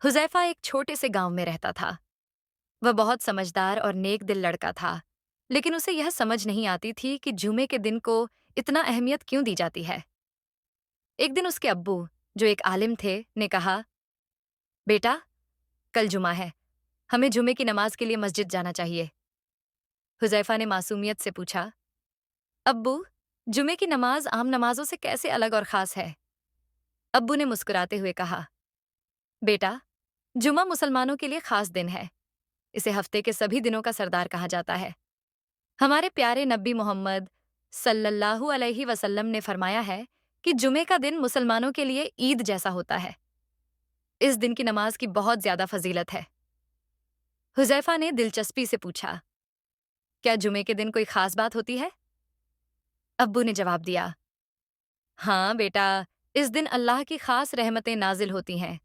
हुज़ैफ़ा एक छोटे से गांव में रहता था। वह बहुत समझदार और नेक दिल लड़का था, लेकिन उसे यह समझ नहीं आती थी कि जुमे के दिन को इतना अहमियत क्यों दी जाती है। एक दिन उसके अब्बू, जो एक आलिम थे, ने कहा, बेटा, कल जुमा है, हमें जुमे की नमाज के लिए मस्जिद जाना चाहिए। हुज़ैफ़ा ने मासूमियत से पूछा, अब्बू, जुमे की नमाज आम नमाजों से कैसे अलग और ख़ास है? अब्बू ने मुस्कुराते हुए कहा, बेटा, जुमा मुसलमानों के लिए ख़ास दिन है। इसे हफ्ते के सभी दिनों का सरदार कहा जाता है। हमारे प्यारे नबी मोहम्मद सल्लल्लाहु अलैहि वसल्लम ने फरमाया है कि जुमे का दिन मुसलमानों के लिए ईद जैसा होता है। इस दिन की नमाज की बहुत ज्यादा फजीलत है। हुजैफा ने दिलचस्पी से पूछा, क्या जुमे के दिन कोई खास बात होती है? अब्बू ने जवाब दिया, हाँ बेटा, इस दिन अल्लाह की खास रहमतें नाजिल होती हैं।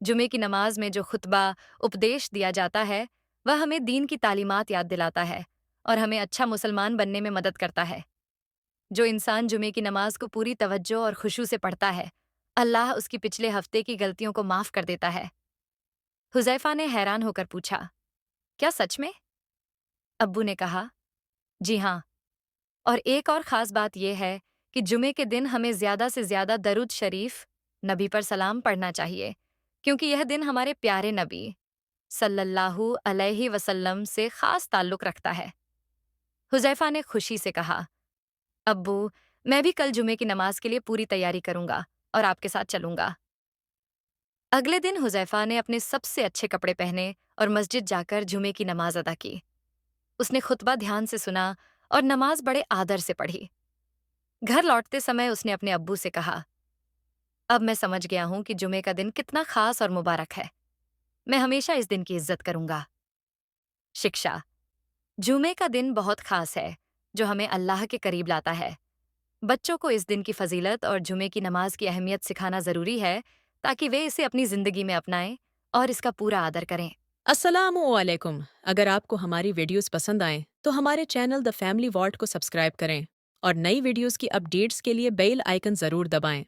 जुमे की नमाज में जो खुतबा उपदेश दिया जाता है, वह हमें दीन की तालीमात याद दिलाता है और हमें अच्छा मुसलमान बनने में मदद करता है। जो इंसान जुमे की नमाज को पूरी तवज्जो और खुशू से पढ़ता है, अल्लाह उसकी पिछले हफ्ते की गलतियों को माफ कर देता है। हुजैफा ने हैरान होकर पूछा, क्या सच में? अब्बू ने कहा, जी हाँ, और एक और खास बात यह है कि जुमे के दिन हमें ज्यादा से ज्यादा दरूद शरीफ, नबी पर सलाम पढ़ना चाहिए, क्योंकि यह दिन हमारे प्यारे नबी सल्लल्लाहु अलैहि वसल्लम से खास ताल्लुक रखता है। हुजैफा ने खुशी से कहा, अब्बू, मैं भी कल जुमे की नमाज के लिए पूरी तैयारी करूंगा और आपके साथ चलूंगा। अगले दिन हुजैफा ने अपने सबसे अच्छे कपड़े पहने और मस्जिद जाकर जुमे की नमाज अदा की। उसने खुतबा ध्यान से सुना और नमाज बड़े आदर से पढ़ी। घर लौटते समय उसने अपने अब्बू से कहा, अब मैं समझ गया हूं कि जुमे का दिन कितना खास और मुबारक है। मैं हमेशा इस दिन की इज्जत करूंगा। शिक्षा। जुमे का दिन बहुत खास है, जो हमें अल्लाह के करीब लाता है। बच्चों को इस दिन की फजीलत और जुमे की नमाज की अहमियत सिखाना जरूरी है, ताकि वे इसे अपनी जिंदगी में अपनाएं और इसका पूरा आदर करें। अस्सलामुअलैकुम। अगर आपको हमारी वीडियोस पसंद आएं तो हमारे चैनल द फैमिली वॉल्ट को सब्सक्राइब करें और नई वीडियोस की अपडेट्स के लिए बेल आइकन ज़रूर दबाएं।